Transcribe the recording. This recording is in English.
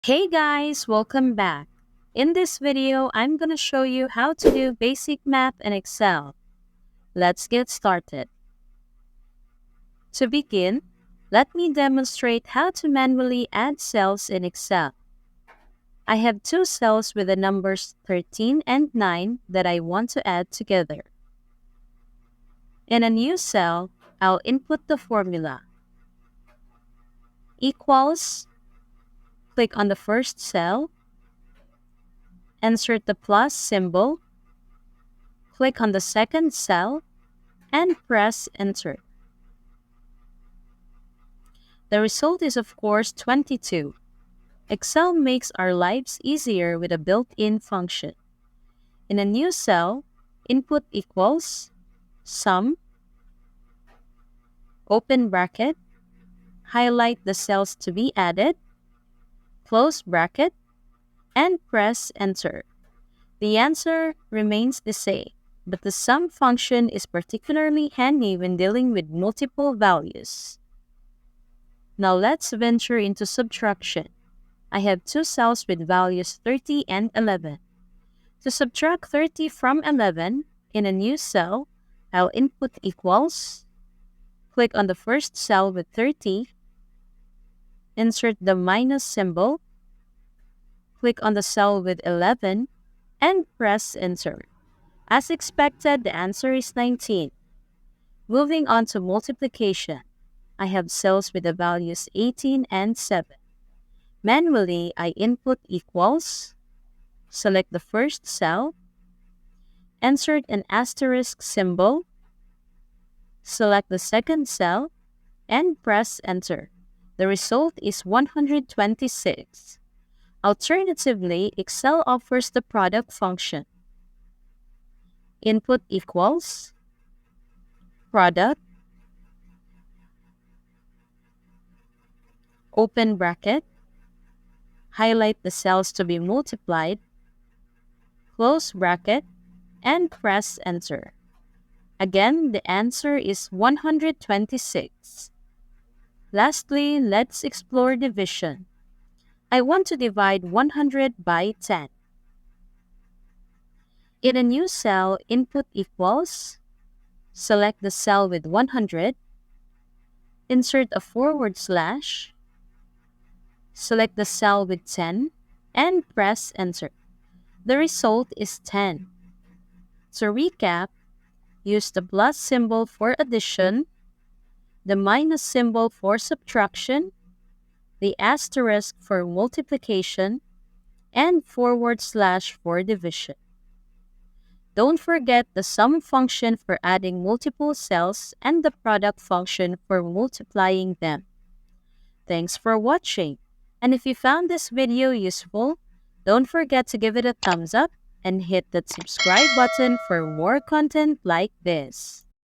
Hey guys, welcome back. In this video, I'm gonna show you how to do basic math in Excel. Let's get started. To begin, let me demonstrate how to manually add cells in Excel. I have two cells with the numbers 13 and 9 that I want to add together. In a new cell, I'll input the formula equals, click on the first cell, insert the plus symbol, click on the second cell, and press enter. The result is of course 22. Excel makes our lives easier with a built-in function. In a new cell, input equals sum, open bracket, highlight the cells to be added, close bracket, and press enter. The answer remains the same, but the sum function is particularly handy when dealing with multiple values. Now let's venture into subtraction. I have two cells with values 30 and 11. To subtract 30 from 11, in a new cell, I'll input equals, click on the first cell with 30, insert the minus symbol, click on the cell with 11, and press enter. As expected, the answer is 19. Moving on to multiplication, I have cells with the values 18 and 7. Manually, I input equals, select the first cell, insert an asterisk symbol, select the second cell, and press enter. The result is 126. Alternatively, Excel offers the product function. Input equals, product, open bracket, highlight the cells to be multiplied, close bracket, and press enter. Again, the answer is 126. Lastly, let's explore division. I want to divide 100 by 10. In a new cell, input equals, select the cell with 100, insert a forward slash, select the cell with 10, and press enter. The result is 10. To recap, use the plus symbol for addition, the minus symbol for subtraction, the asterisk for multiplication, and forward slash for division. Don't forget the sum function for adding multiple cells and the product function for multiplying them. Thanks for watching. And if you found this video useful, don't forget to give it a thumbs up and hit that subscribe button for more content like this.